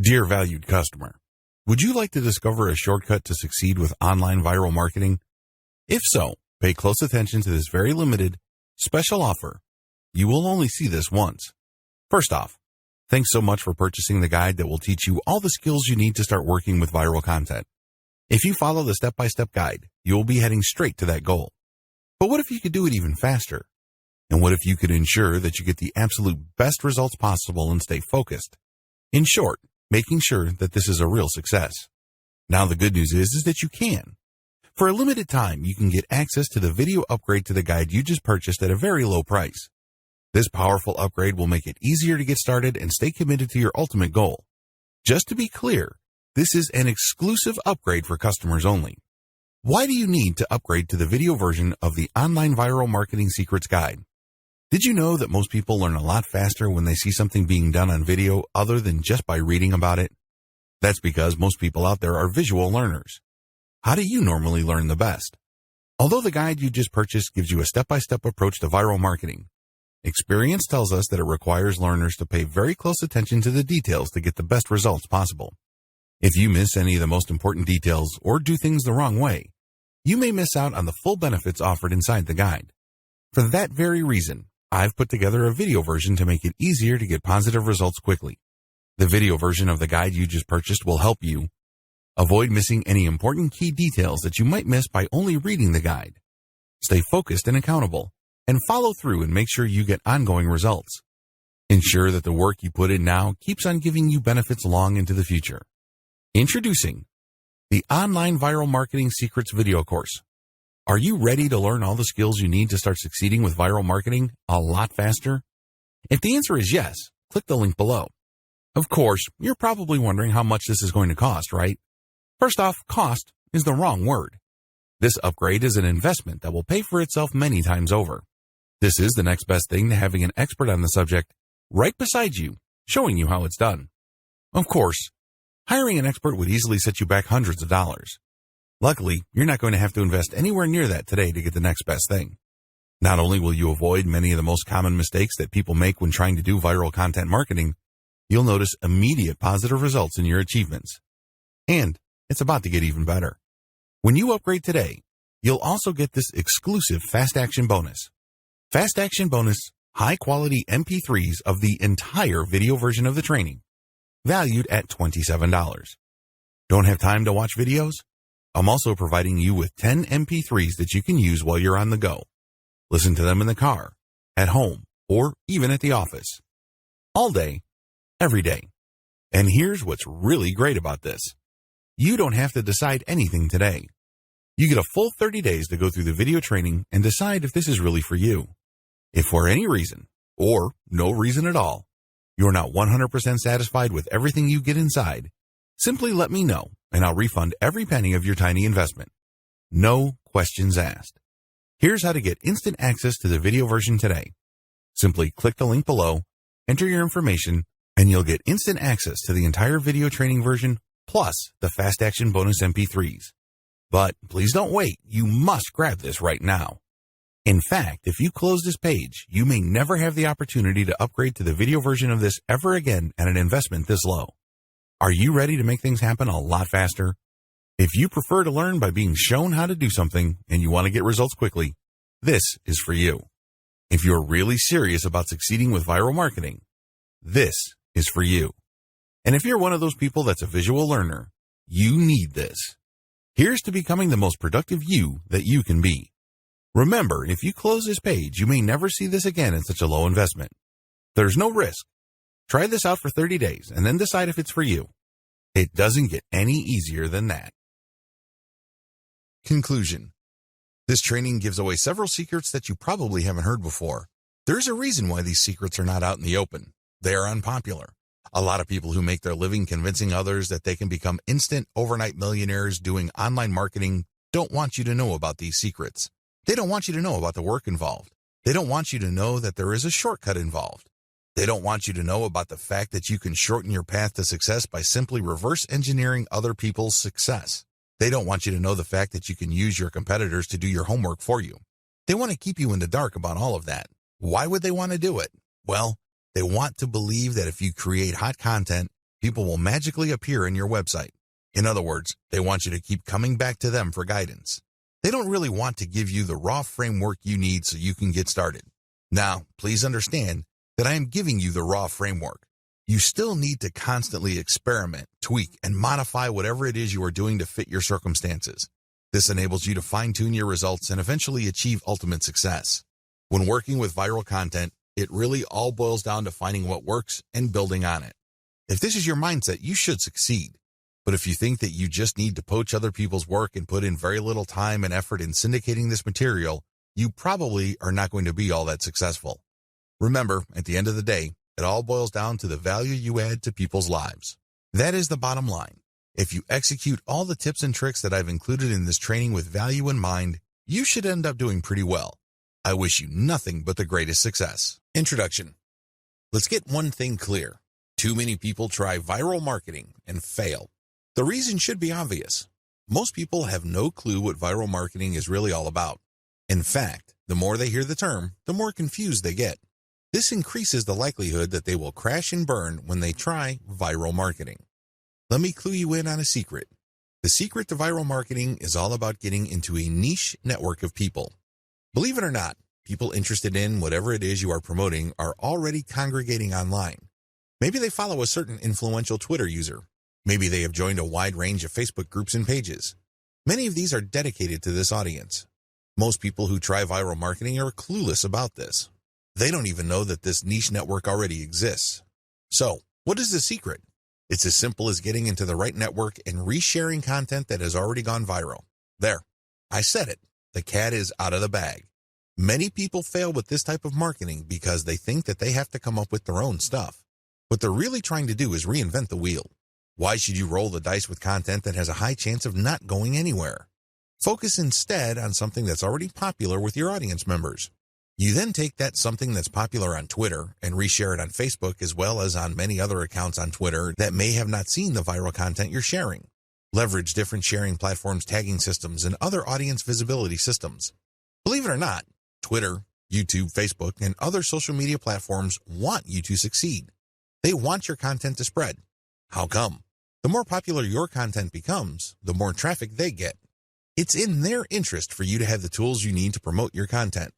Dear valued customer, would you like to discover a shortcut to succeed with online viral marketing? If so, pay close attention to this very limited, special offer. You will only see this once. First off, thanks so much for purchasing the guide that will teach you all the skills you need to start working with viral content. If you follow the step-by-step guide, you will be heading straight to that goal. But what if you could do it even faster? And what if you could ensure that you get the absolute best results possible and stay focused? In short, making sure that this is a real success. Now the good news is that you can. For a limited time, you can get access to the video upgrade to the guide you just purchased at a very low price. This powerful upgrade will make it easier to get started and stay committed to your ultimate goal. Just to be clear, this is an exclusive upgrade for customers only. Why do you need to upgrade to the video version of the Online Viral Marketing Secrets Guide? Did you know that most people learn a lot faster when they see something being done on video other than just by reading about it? That's because most people out there are visual learners. How do you normally learn the best? Although the guide you just purchased gives you a step-by-step approach to viral marketing, experience tells us that it requires learners to pay very close attention to the details to get the best results possible. If you miss any of the most important details or do things the wrong way, you may miss out on the full benefits offered inside the guide. For that very reason, I've put together a video version to make it easier to get positive results quickly. The video version of the guide you just purchased will help you avoid missing any important key details that you might miss by only reading the guide. Stay focused and accountable, and follow through and make sure you get ongoing results. Ensure that the work you put in now keeps on giving you benefits long into the future. Introducing the Online Viral Marketing Secrets video course. Are you ready to learn all the skills you need to start succeeding with viral marketing a lot faster? If the answer is yes, click the link below. Of course, you're probably wondering how much this is going to cost, right? First off, cost is the wrong word. This upgrade is an investment that will pay for itself many times over. This is the next best thing to having an expert on the subject right beside you, showing you how it's done. Of course, hiring an expert would easily set you back hundreds of dollars. Luckily, you're not going to have to invest anywhere near that today to get the next best thing. Not only will you avoid many of the most common mistakes that people make when trying to do viral content marketing, you'll notice immediate positive results in your achievements. And it's about to get even better. When you upgrade today, you'll also get this exclusive Fast Action bonus. Fast Action bonus, high-quality MP3s of the entire video version of the training, valued at $27. Don't have time to watch videos? I'm also providing you with 10 MP3s that you can use while you're on the go. Listen to them in the car, at home, or even at the office. All day, every day. And here's what's really great about this. You don't have to decide anything today. You get a full 30 days to go through the video training and decide if this is really for you. If for any reason, or no reason at all, you're not 100% satisfied with everything you get inside, simply let me know, and I'll refund every penny of your tiny investment. No questions asked. Here's how to get instant access to the video version today. Simply click the link below, enter your information, and you'll get instant access to the entire video training version, plus the Fast Action bonus MP3s. But please don't wait, you must grab this right now. In fact, if you close this page, you may never have the opportunity to upgrade to the video version of this ever again at an investment this low. Are you ready to make things happen a lot faster? If you prefer to learn by being shown how to do something and you want to get results quickly, this is for you. If you're really serious about succeeding with viral marketing, this is for you. And if you're one of those people that's a visual learner, you need this. Here's to becoming the most productive you that you can be. Remember, if you close this page, you may never see this again at such a low investment. There's no risk. Try this out for 30 days and then decide if it's for you. It doesn't get any easier than that. Conclusion. This training gives away several secrets that you probably haven't heard before. There's a reason why these secrets are not out in the open. They are unpopular. A lot of people who make their living convincing others that they can become instant overnight millionaires doing online marketing don't want you to know about these secrets. They don't want you to know about the work involved. They don't want you to know that there is a shortcut involved. They don't want you to know about the fact that you can shorten your path to success by simply reverse engineering other people's success. They don't want you to know the fact that you can use your competitors to do your homework for you. They want to keep you in the dark about all of that. Why would they want to do it? Well, they want to believe that if you create hot content, people will magically appear in your website. In other words, they want you to keep coming back to them for guidance. They don't really want to give you the raw framework you need so you can get started. Now, please understand that I am giving you the raw framework. You still need to constantly experiment, tweak, and modify whatever it is you are doing to fit your circumstances. This enables you to fine-tune your results and eventually achieve ultimate success. When working with viral content, it really all boils down to finding what works and building on it. If this is your mindset, you should succeed. But if you think that you just need to poach other people's work and put in very little time and effort in syndicating this material, you probably are not going to be all that successful. Remember, at the end of the day, it all boils down to the value you add to people's lives. That is the bottom line. If you execute all the tips and tricks that I've included in this training with value in mind, you should end up doing pretty well. I wish you nothing but the greatest success. Introduction. Let's get one thing clear. Too many people try viral marketing and fail. The reason should be obvious. Most people have no clue what viral marketing is really all about. In fact, the more they hear the term, the more confused they get. This increases the likelihood that they will crash and burn when they try viral marketing. Let me clue you in on a secret. The secret to viral marketing is all about getting into a niche network of people. Believe it or not, people interested in whatever it is you are promoting are already congregating online. Maybe they follow a certain influential Twitter user. Maybe they have joined a wide range of Facebook groups and pages. Many of these are dedicated to this audience. Most people who try viral marketing are clueless about this. They don't even know that this niche network already exists. So, what is the secret? It's as simple as getting into the right network and resharing content that has already gone viral. There, I said it. The cat is out of the bag. Many people fail with this type of marketing because they think that they have to come up with their own stuff. What they're really trying to do is reinvent the wheel. Why should you roll the dice with content that has a high chance of not going anywhere? Focus instead on something that's already popular with your audience members. You then take that something that's popular on Twitter and reshare it on Facebook as well as on many other accounts on Twitter that may have not seen the viral content you're sharing. Leverage different sharing platforms, tagging systems, and other audience visibility systems. Believe it or not, Twitter, YouTube, Facebook, and other social media platforms want you to succeed. They want your content to spread. How come? The more popular your content becomes, the more traffic they get. It's in their interest for you to have the tools you need to promote your content.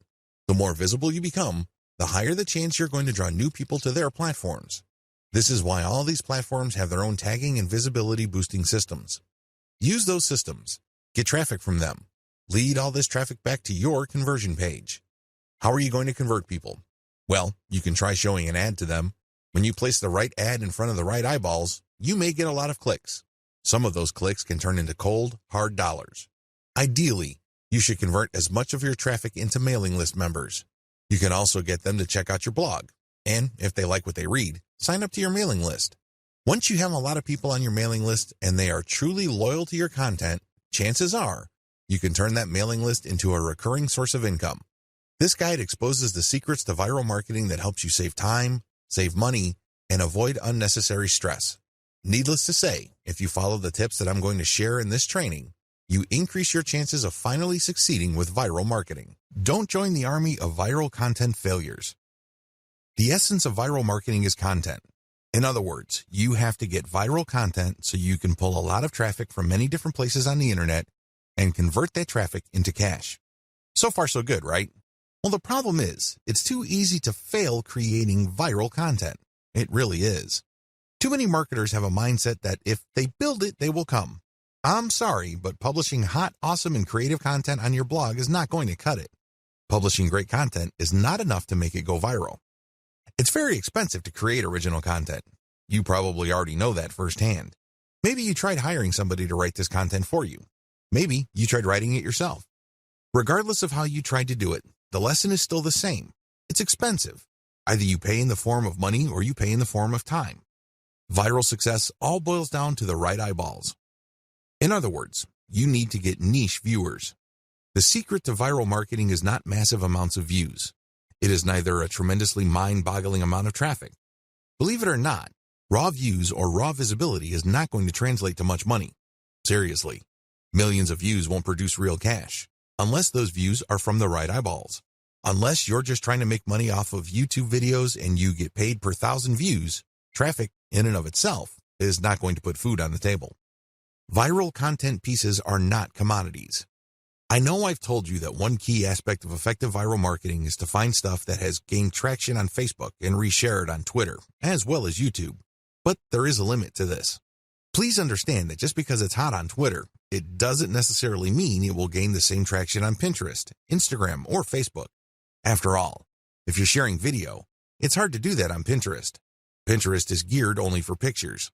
The more visible you become, the higher the chance you're going to draw new people to their platforms. This is why all these platforms have their own tagging and visibility boosting systems. Use those systems. Get traffic from them. Lead all this traffic back to your conversion page. How are you going to convert people? Well, you can try showing an ad to them. When you place the right ad in front of the right eyeballs, you may get a lot of clicks. Some of those clicks can turn into cold, hard dollars. Ideally, you should convert as much of your traffic into mailing list members. You can also get them to check out your blog. And if they like what they read, sign up to your mailing list. Once you have a lot of people on your mailing list and they are truly loyal to your content, chances are you can turn that mailing list into a recurring source of income. This guide exposes the secrets to viral marketing that helps you save time, save money, and avoid unnecessary stress. Needless to say, if you follow the tips that I'm going to share in this training, you increase your chances of finally succeeding with viral marketing. Don't join the army of viral content failures. The essence of viral marketing is content. In other words, you have to get viral content so you can pull a lot of traffic from many different places on the internet and convert that traffic into cash. So far, so good, right? Well, the problem is, it's too easy to fail creating viral content. It really is. Too many marketers have a mindset that if they build it, they will come. I'm sorry, but publishing hot, awesome, and creative content on your blog is not going to cut it. Publishing great content is not enough to make it go viral. It's very expensive to create original content. You probably already know that firsthand. Maybe you tried hiring somebody to write this content for you. Maybe you tried writing it yourself. Regardless of how you tried to do it, the lesson is still the same. It's expensive. Either you pay in the form of money or you pay in the form of time. Viral success all boils down to the right eyeballs. In other words, you need to get niche viewers. The secret to viral marketing is not massive amounts of views. It is neither a tremendously mind-boggling amount of traffic. Believe it or not, raw views or raw visibility is not going to translate to much money. Seriously, millions of views won't produce real cash, unless those views are from the right eyeballs. Unless you're just trying to make money off of YouTube videos and you get paid per 1,000 views, traffic in and of itself is not going to put food on the table. Viral content pieces are not commodities. I know I've told you that one key aspect of effective viral marketing is to find stuff that has gained traction on Facebook and reshare it on Twitter, as well as YouTube. But there is a limit to this. Please understand that just because it's hot on Twitter, it doesn't necessarily mean it will gain the same traction on Pinterest, Instagram, or Facebook. After all, if you're sharing video, it's hard to do that on Pinterest. Pinterest is geared only for pictures.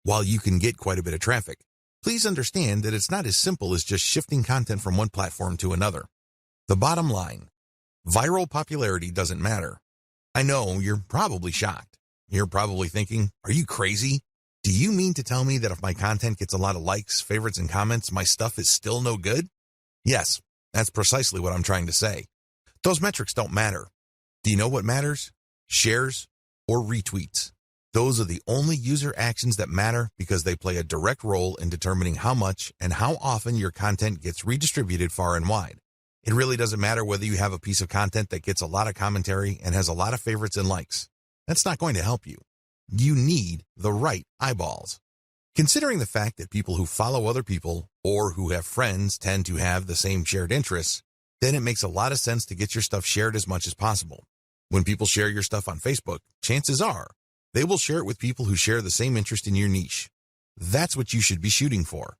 While you can get quite a bit of traffic, please understand that it's not as simple as just shifting content from one platform to another. The bottom line, viral popularity doesn't matter. I know you're probably shocked. You're probably thinking, are you crazy? Do you mean to tell me that if my content gets a lot of likes, favorites, and comments, my stuff is still no good? Yes, that's precisely what I'm trying to say. Those metrics don't matter. Do you know what matters? Shares or retweets. Those are the only user actions that matter because they play a direct role in determining how much and how often your content gets redistributed far and wide. It really doesn't matter whether you have a piece of content that gets a lot of commentary and has a lot of favorites and likes. That's not going to help you. You need the right eyeballs. Considering the fact that people who follow other people or who have friends tend to have the same shared interests, then it makes a lot of sense to get your stuff shared as much as possible. When people share your stuff on Facebook, chances are they will share it with people who share the same interest in your niche. That's what you should be shooting for.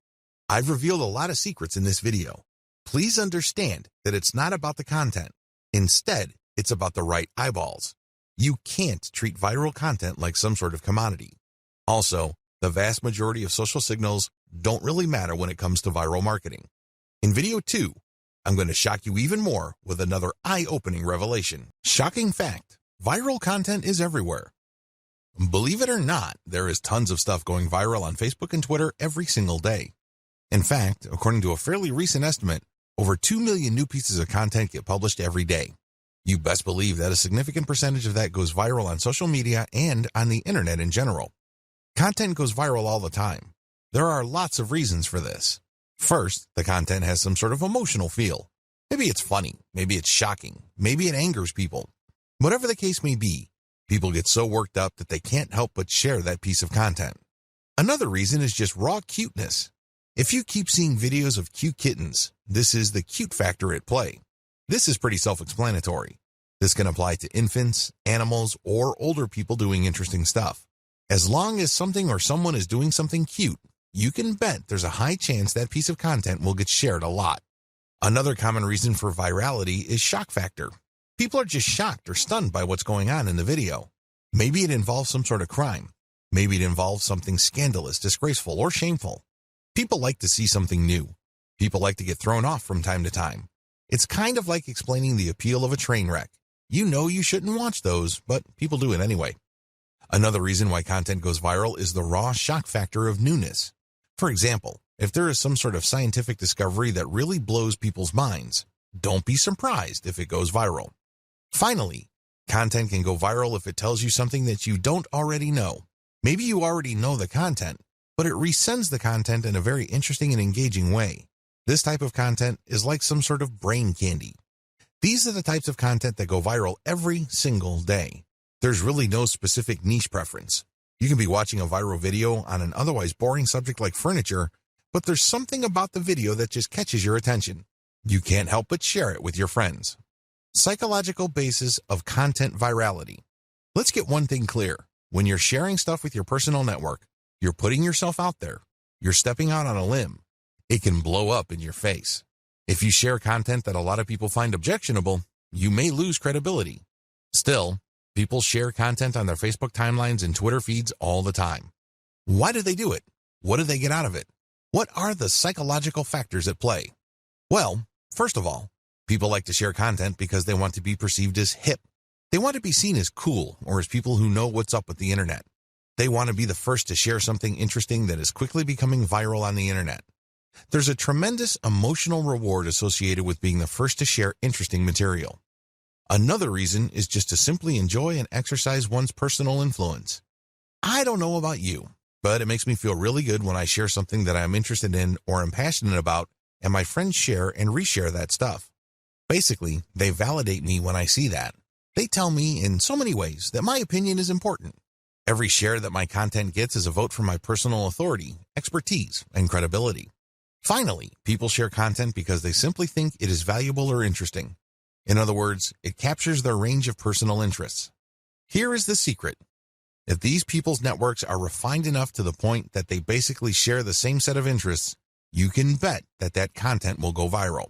I've revealed a lot of secrets in this video. Please understand that it's not about the content. Instead, it's about the right eyeballs. You can't treat viral content like some sort of commodity. Also, the vast majority of social signals don't really matter when it comes to viral marketing. In video 2, I'm going to shock you even more with another eye-opening revelation. Shocking fact, viral content is everywhere. Believe it or not, there is tons of stuff going viral on Facebook and Twitter every single day. In fact, according to a fairly recent estimate, over 2 million new pieces of content get published every day. You best believe that a significant percentage of that goes viral on social media and on the internet in general. Content goes viral all the time. There are lots of reasons for this. First, the content has some sort of emotional feel. Maybe it's funny, maybe it's shocking, maybe it angers people. Whatever the case may be, people get so worked up that they can't help but share that piece of content. Another reason is just raw cuteness. If you keep seeing videos of cute kittens, this is the cute factor at play. This is pretty self-explanatory. This can apply to infants, animals, or older people doing interesting stuff. As long as something or someone is doing something cute, you can bet there's a high chance that piece of content will get shared a lot. Another common reason for virality is shock factor. People are just shocked or stunned by what's going on in the video. Maybe it involves some sort of crime. Maybe it involves something scandalous, disgraceful, or shameful. People like to see something new. People like to get thrown off from time to time. It's kind of like explaining the appeal of a train wreck. You know you shouldn't watch those, but people do it anyway. Another reason why content goes viral is the raw shock factor of newness. For example, if there is some sort of scientific discovery that really blows people's minds, don't be surprised if it goes viral. Finally, content can go viral if it tells you something that you don't already know. Maybe you already know the content, but it resends the content in a very interesting and engaging way. This type of content is like some sort of brain candy. These are the types of content that go viral every single day. There's really no specific niche preference. You can be watching a viral video on an otherwise boring subject like furniture, but there's something about the video that just catches your attention. You can't help but share it with your friends. Psychological basis of content virality. Let's get one thing clear. When you're sharing stuff with your personal network, you're putting yourself out there. You're stepping out on a limb. It can blow up in your face. If you share content that a lot of people find objectionable, you may lose credibility. Still, people share content on their Facebook timelines and Twitter feeds all the time. Why do they do it? What do they get out of it? What are the psychological factors at play? Well, first of all, people like to share content because they want to be perceived as hip. They want to be seen as cool or as people who know what's up with the internet. They want to be the first to share something interesting that is quickly becoming viral on the internet. There's a tremendous emotional reward associated with being the first to share interesting material. Another reason is just to simply enjoy and exercise one's personal influence. I don't know about you, but it makes me feel really good when I share something that I'm interested in or am passionate about, and my friends share and reshare that stuff. Basically, they validate me when I see that. They tell me in so many ways that my opinion is important. Every share that my content gets is a vote for my personal authority, expertise, and credibility. Finally, people share content because they simply think it is valuable or interesting. In other words, it captures their range of personal interests. Here is the secret. If these people's networks are refined enough to the point that they basically share the same set of interests, you can bet that that content will go viral.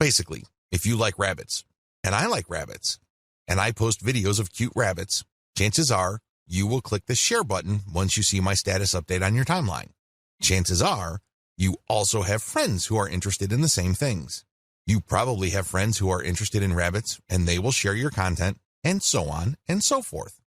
Basically, if you like rabbits, and I like rabbits, and I post videos of cute rabbits, chances are you will click the share button once you see my status update on your timeline. Chances are you also have friends who are interested in the same things. You probably have friends who are interested in rabbits, and they will share your content, and so on and so forth.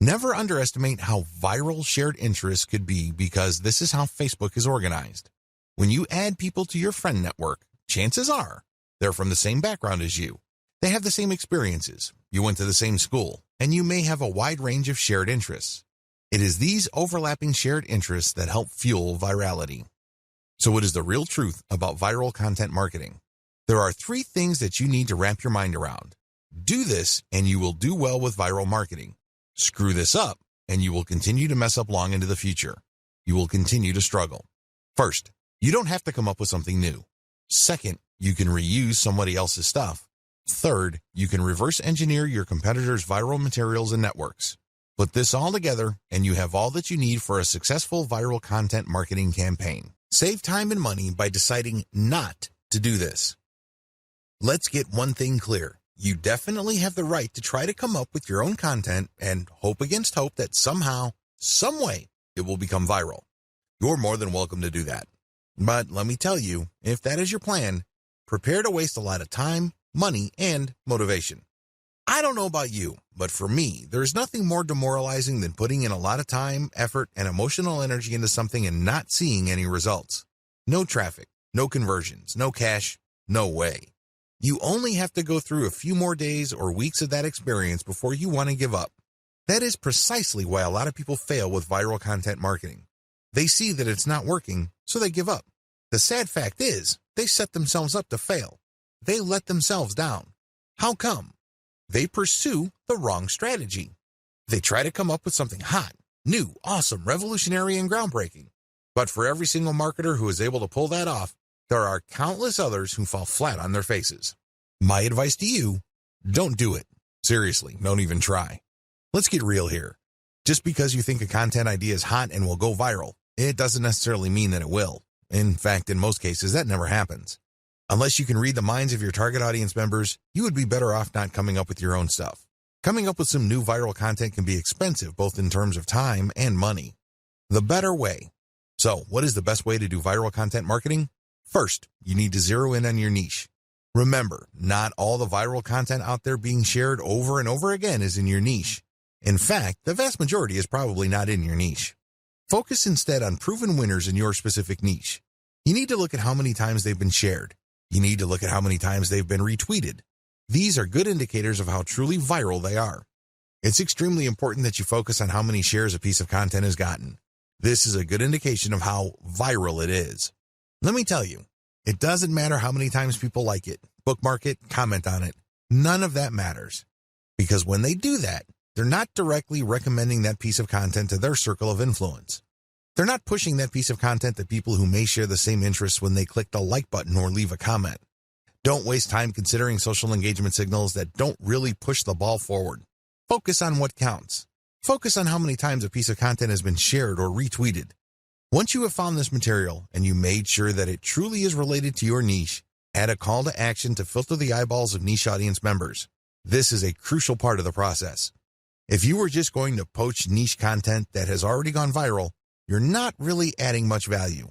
Never underestimate how viral shared interests could be, because this is how Facebook is organized. When you add people to your friend network, chances are they're from the same background as you. They have the same experiences, you went to the same school, and you may have a wide range of shared interests. It is these overlapping shared interests that help fuel virality. So what is the real truth about viral content marketing? There are 3 things that you need to wrap your mind around. Do this and you will do well with viral marketing. Screw this up and you will continue to mess up long into the future. You will continue to struggle. First, you don't have to come up with something new. Second, you can reuse somebody else's stuff. Third, you can reverse engineer your competitors' viral materials and networks. Put this all together and you have all that you need for a successful viral content marketing campaign. Save time and money by deciding not to do this. Let's get one thing clear. You definitely have the right to try to come up with your own content and hope against hope that somehow, some way, it will become viral. You're more than welcome to do that. But let me tell you, if that is your plan, prepare to waste a lot of time, money, and motivation. I don't know about you, but for me, there is nothing more demoralizing than putting in a lot of time, effort, and emotional energy into something and not seeing any results. No traffic, no conversions, no cash, no way. You only have to go through a few more days or weeks of that experience before you want to give up. That is precisely why a lot of people fail with viral content marketing. They see that it's not working, so they give up. The sad fact is, they set themselves up to fail. They let themselves down. How come? They pursue the wrong strategy. They try to come up with something hot, new, awesome, revolutionary, and groundbreaking. But for every single marketer who is able to pull that off, there are countless others who fall flat on their faces. My advice to you, don't do it. Seriously, don't even try. Let's get real here. Just because you think a content idea is hot and will go viral, it doesn't necessarily mean that it will. In fact, in most cases, that never happens. Unless you can read the minds of your target audience members, you would be better off not coming up with your own stuff. Coming up with some new viral content can be expensive, both in terms of time and money. The better way. So, what is the best way to do viral content marketing? First, you need to zero in on your niche. Remember, not all the viral content out there being shared over and over again is in your niche. In fact, the vast majority is probably not in your niche. Focus instead on proven winners in your specific niche. You need to look at how many times they've been shared. You need to look at how many times they've been retweeted. These are good indicators of how truly viral they are. It's extremely important that you focus on how many shares a piece of content has gotten. This is a good indication of how viral it is. Let me tell you, it doesn't matter how many times people like it, bookmark it, comment on it. None of that matters. Because when they do that, they're not directly recommending that piece of content to their circle of influence. They're not pushing that piece of content to people who may share the same interests when they click the like button or leave a comment. Don't waste time considering social engagement signals that don't really push the ball forward. Focus on what counts. Focus on how many times a piece of content has been shared or retweeted. Once you have found this material and you made sure that it truly is related to your niche, add a call to action to filter the eyeballs of niche audience members. This is a crucial part of the process. If you were just going to poach niche content that has already gone viral, you're not really adding much value.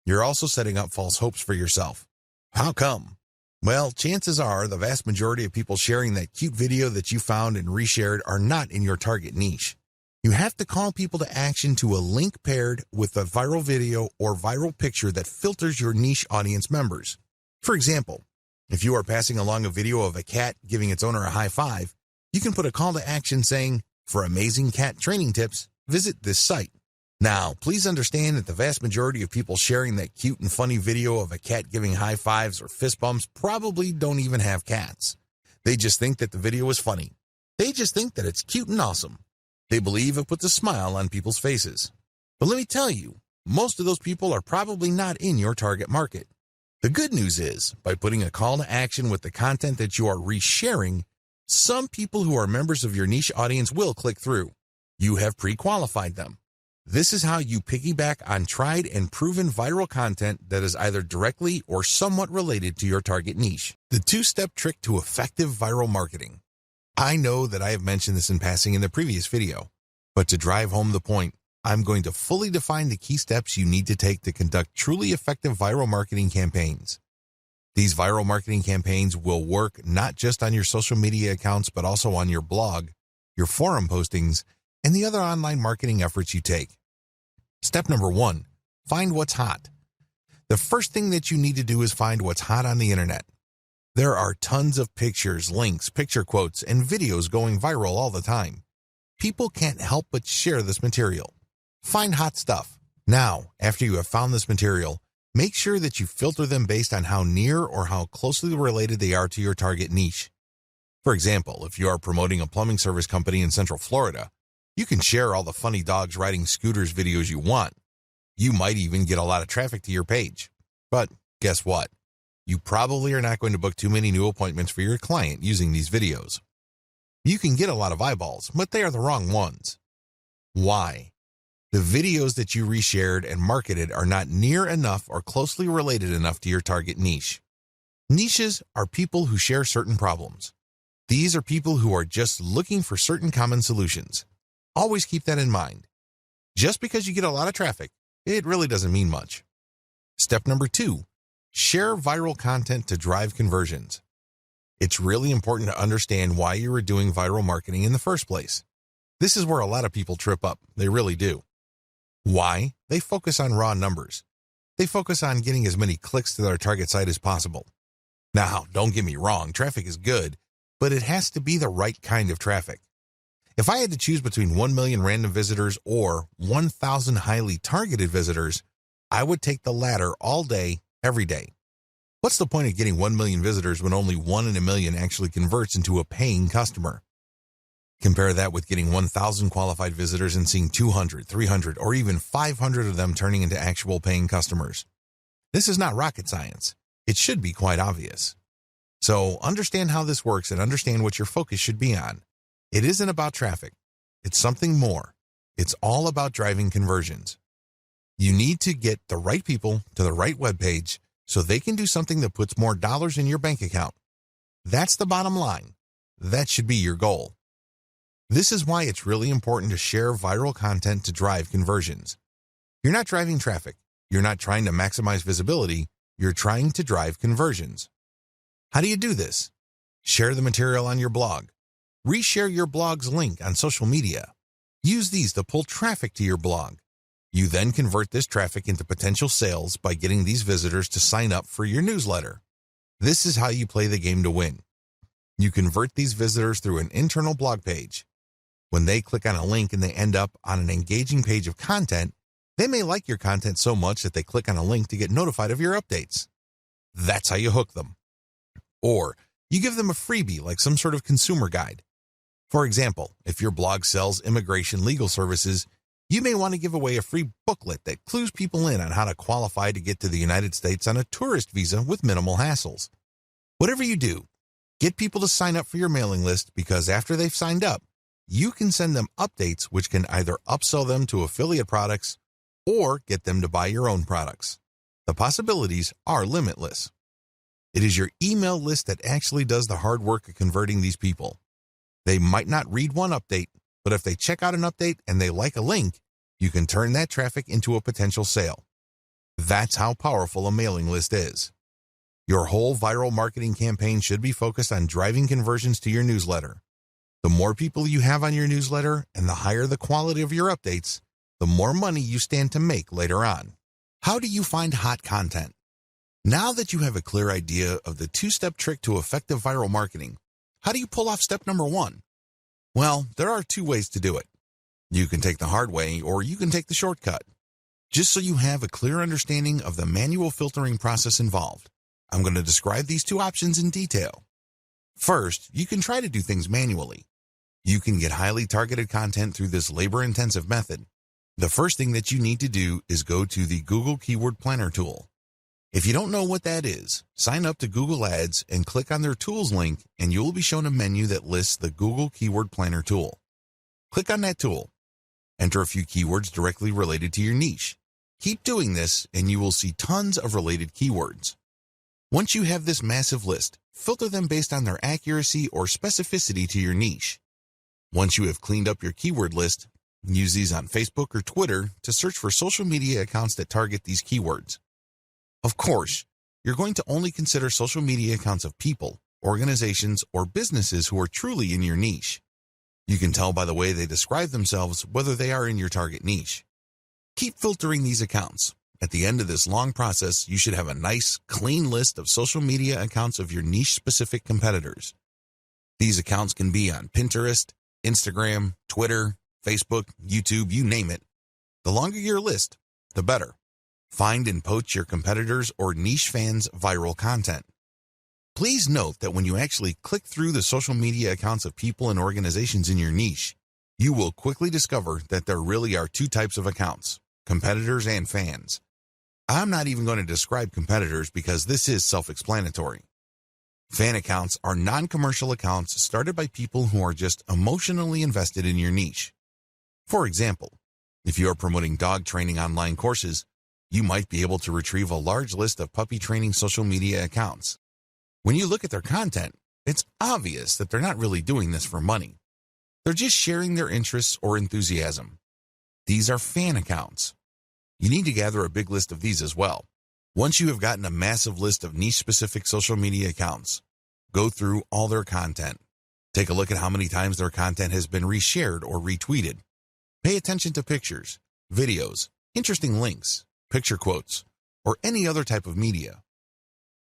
You're also setting up false hopes for yourself. How come? Well, chances are the vast majority of people sharing that cute video that you found and reshared are not in your target niche. You have to call people to action to a link paired with a viral video or viral picture that filters your niche audience members. For example, if you are passing along a video of a cat giving its owner a high five, you can put a call to action saying, "For amazing cat training tips, visit this site." Now, please understand that the vast majority of people sharing that cute and funny video of a cat giving high fives or fist bumps probably don't even have cats. They just think that the video is funny. They just think that it's cute and awesome. They believe it puts a smile on people's faces. But let me tell you, most of those people are probably not in your target market. The good news is, by putting a call to action with the content that you are resharing, some people who are members of your niche audience will click through. You have pre-qualified them. This is how you piggyback on tried and proven viral content that is either directly or somewhat related to your target niche. The two-step trick to effective viral marketing. I know that I have mentioned this in passing in the previous video, but to drive home the point, I'm going to fully define the key steps you need to take to conduct truly effective viral marketing campaigns. These viral marketing campaigns will work not just on your social media accounts, but also on your blog, your forum postings, and the other online marketing efforts you take. Step number 1, find what's hot. The first thing that you need to do is find what's hot on the internet. There are tons of pictures, links, picture quotes, and videos going viral all the time. People can't help but share this material. Find hot stuff. Now, after you have found this material, make sure that you filter them based on how near or how closely related they are to your target niche. For example, if you are promoting a plumbing service company in Central Florida, you can share all the funny dogs riding scooters videos you want. You might even get a lot of traffic to your page. But guess what? You probably are not going to book too many new appointments for your client using these videos. You can get a lot of eyeballs, but they are the wrong ones. Why? The videos that you reshared and marketed are not near enough or closely related enough to your target niche. Niches are people who share certain problems. These are people who are just looking for certain common solutions. Always keep that in mind. Just because you get a lot of traffic, it really doesn't mean much. Step number 2, share viral content to drive conversions. It's really important to understand why you are doing viral marketing in the first place. This is where a lot of people trip up. They really do. Why? They focus on raw numbers. They focus on getting as many clicks to their target site as possible. Now, don't get me wrong, traffic is good, but it has to be the right kind of traffic. If I had to choose between 1 million random visitors or 1,000 highly targeted visitors, I would take the latter all day, every day. What's the point of getting 1 million visitors when only 1 in a million actually converts into a paying customer? Compare that with getting 1,000 qualified visitors and seeing 200, 300, or even 500 of them turning into actual paying customers. This is not rocket science. It should be quite obvious. So understand how this works and understand what your focus should be on. It isn't about traffic. It's something more. It's all about driving conversions. You need to get the right people to the right webpage so they can do something that puts more dollars in your bank account. That's the bottom line. That should be your goal. This is why it's really important to share viral content to drive conversions. You're not driving traffic. You're not trying to maximize visibility. You're trying to drive conversions. How do you do this? Share the material on your blog. Reshare your blog's link on social media. Use these to pull traffic to your blog. You then convert this traffic into potential sales by getting these visitors to sign up for your newsletter. This is how you play the game to win. You convert these visitors through an internal blog page. When they click on a link and they end up on an engaging page of content, they may like your content so much that they click on a link to get notified of your updates. That's how you hook them. Or you give them a freebie like some sort of consumer guide. For example, if your blog sells immigration legal services, you may want to give away a free booklet that clues people in on how to qualify to get to the United States on a tourist visa with minimal hassles. Whatever you do, get people to sign up for your mailing list because after they've signed up, you can send them updates which can either upsell them to affiliate products or get them to buy your own products. The possibilities are limitless. It is your email list that actually does the hard work of converting these people. They might not read one update, but if they check out an update and they like a link, you can turn that traffic into a potential sale. That's how powerful a mailing list is. Your whole viral marketing campaign should be focused on driving conversions to your newsletter. The more people you have on your newsletter and the higher the quality of your updates, the more money you stand to make later on. How do you find hot content? Now that you have a clear idea of the two-step trick to effective viral marketing, how do you pull off step number 1? Well, there are 2 ways to do it. You can take the hard way or you can take the shortcut. Just so you have a clear understanding of the manual filtering process involved, I'm going to describe these 2 options in detail. First, you can try to do things manually. You can get highly targeted content through this labor-intensive method. The first thing that you need to do is go to the Google Keyword Planner tool. If you don't know what that is, sign up to Google Ads and click on their Tools link, and you will be shown a menu that lists the Google Keyword Planner tool. Click on that tool. Enter a few keywords directly related to your niche. Keep doing this, and you will see tons of related keywords. Once you have this massive list, filter them based on their accuracy or specificity to your niche. Once you have cleaned up your keyword list, use these on Facebook or Twitter to search for social media accounts that target these keywords. Of course, you're going to only consider social media accounts of people, organizations, or businesses who are truly in your niche. You can tell by the way they describe themselves whether they are in your target niche. Keep filtering these accounts. At the end of this long process, you should have a nice, clean list of social media accounts of your niche-specific competitors. These accounts can be on Pinterest, Instagram, Twitter, Facebook, YouTube, you name it. The longer your list, the better. Find and poach your competitors' or niche fans' viral content. Please note that when you actually click through the social media accounts of people and organizations in your niche, you will quickly discover that there really are two types of accounts, competitors and fans. I'm not even going to describe competitors because this is self-explanatory. Fan accounts are non-commercial accounts started by people who are just emotionally invested in your niche. For example, if you are promoting dog training online courses, you might be able to retrieve a large list of puppy training social media accounts. When you look at their content, it's obvious that they're not really doing this for money. They're just sharing their interests or enthusiasm. These are fan accounts. You need to gather a big list of these as well. Once you have gotten a massive list of niche-specific social media accounts, go through all their content. Take a look at how many times their content has been reshared or retweeted. Pay attention to pictures, videos, interesting links, picture quotes, or any other type of media.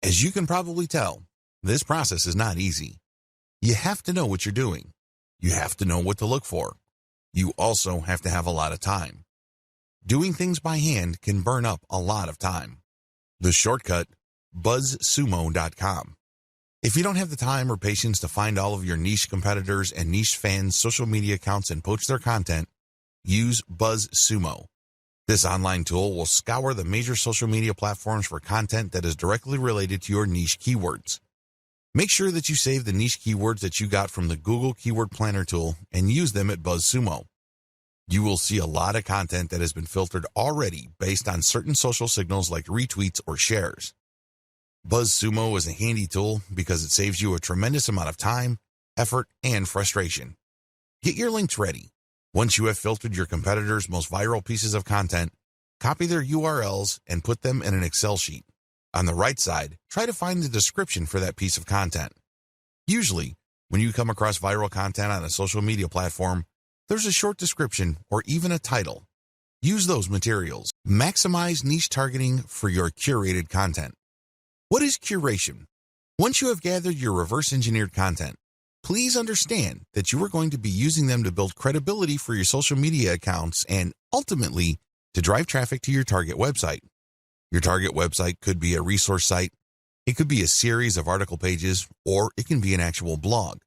As you can probably tell, this process is not easy. You have to know what you're doing. You have to know what to look for. You also have to have a lot of time. Doing things by hand can burn up a lot of time. The shortcut, buzzsumo.com. If you don't have the time or patience to find all of your niche competitors and niche fans' social media accounts and poach their content, use BuzzSumo. This online tool will scour the major social media platforms for content that is directly related to your niche keywords. Make sure that you save the niche keywords that you got from the Google Keyword Planner tool and use them at BuzzSumo. You will see a lot of content that has been filtered already based on certain social signals like retweets or shares. BuzzSumo is a handy tool because it saves you a tremendous amount of time, effort, and frustration. Get your links ready. Once you have filtered your competitors' most viral pieces of content, copy their URLs and put them in an Excel sheet. On the right side, try to find the description for that piece of content. Usually, when you come across viral content on a social media platform, there's a short description or even a title. Use those materials. Maximize niche targeting for your curated content. What is curation? Once you have gathered your reverse-engineered content, please understand that you are going to be using them to build credibility for your social media accounts and, ultimately, to drive traffic to your target website. Your target website could be a resource site, it could be a series of article pages, or it can be an actual blog.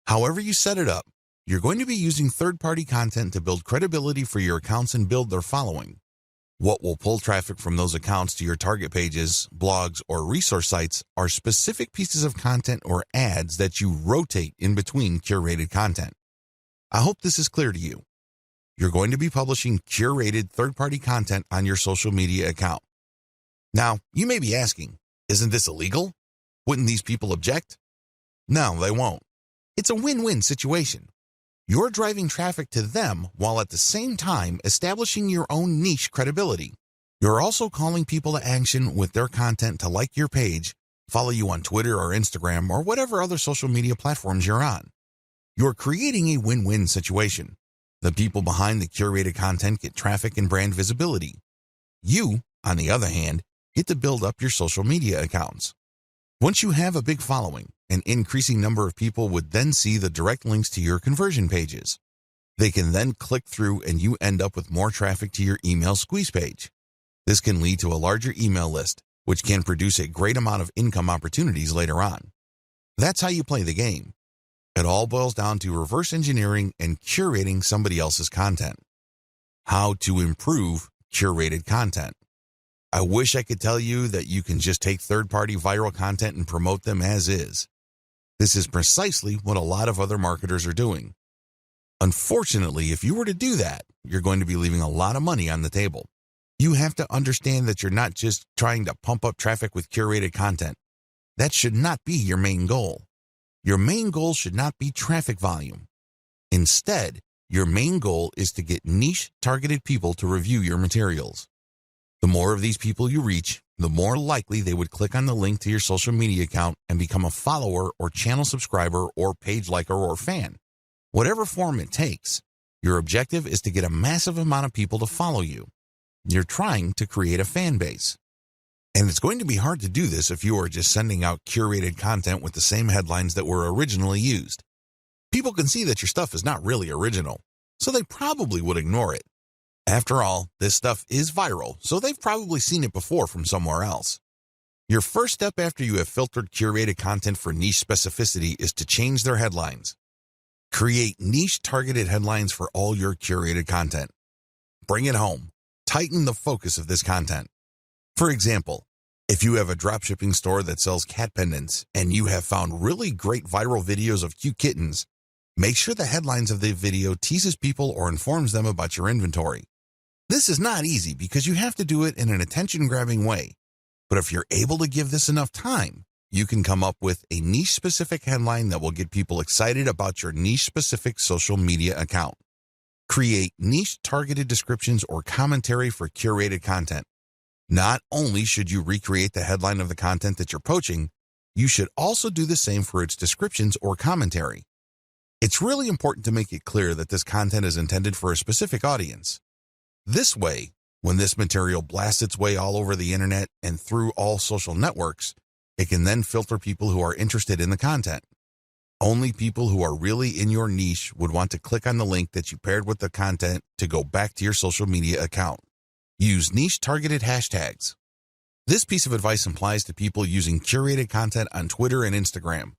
However you set it up, you're going to be using third-party content to build credibility for your accounts and build their following. What will pull traffic from those accounts to your target pages, blogs, or resource sites are specific pieces of content or ads that you rotate in between curated content. I hope this is clear to you. You're going to be publishing curated third-party content on your social media account. Now, you may be asking, isn't this illegal? Wouldn't these people object? No, they won't. It's a win-win situation. You're driving traffic to them while at the same time establishing your own niche credibility. You're also calling people to action with their content to like your page, follow you on Twitter or Instagram or whatever other social media platforms you're on. You're creating a win-win situation. The people behind the curated content get traffic and brand visibility. You, on the other hand, get to build up your social media accounts. Once you have a big following, an increasing number of people would then see the direct links to your conversion pages. They can then click through and you end up with more traffic to your email squeeze page. This can lead to a larger email list, which can produce a great amount of income opportunities later on. That's how you play the game. It all boils down to reverse engineering and curating somebody else's content. How to improve curated content. I wish I could tell you that you can just take third-party viral content and promote them as is. This is precisely what a lot of other marketers are doing. Unfortunately, if you were to do that, you're going to be leaving a lot of money on the table. You have to understand that you're not just trying to pump up traffic with curated content. That should not be your main goal. Your main goal should not be traffic volume. Instead, your main goal is to get niche targeted people to review your materials. The more of these people you reach, the more likely they would click on the link to your social media account and become a follower or channel subscriber or page liker or fan. Whatever form it takes, your objective is to get a massive amount of people to follow you. You're trying to create a fan base. And it's going to be hard to do this if you are just sending out curated content with the same headlines that were originally used. People can see that your stuff is not really original, so they probably would ignore it. After all, this stuff is viral, so they've probably seen it before from somewhere else. Your first step after you have filtered curated content for niche specificity is to change their headlines. Create niche targeted headlines for all your curated content. Bring it home. Tighten the focus of this content. For example, if you have a dropshipping store that sells cat pendants and you have found really great viral videos of cute kittens, make sure the headlines of the video teases people or informs them about your inventory. This is not easy because you have to do it in an attention-grabbing way. But if you're able to give this enough time, you can come up with a niche-specific headline that will get people excited about your niche-specific social media account. Create niche-targeted descriptions or commentary for curated content. Not only should you recreate the headline of the content that you're poaching, you should also do the same for its descriptions or commentary. It's really important to make it clear that this content is intended for a specific audience. This way, when this material blasts its way all over the internet and through all social networks, it can then filter people who are interested in the content. Only people who are really in your niche would want to click on the link that you paired with the content to go back to your social media account. Use niche-targeted hashtags. This piece of advice applies to people using curated content on Twitter and Instagram.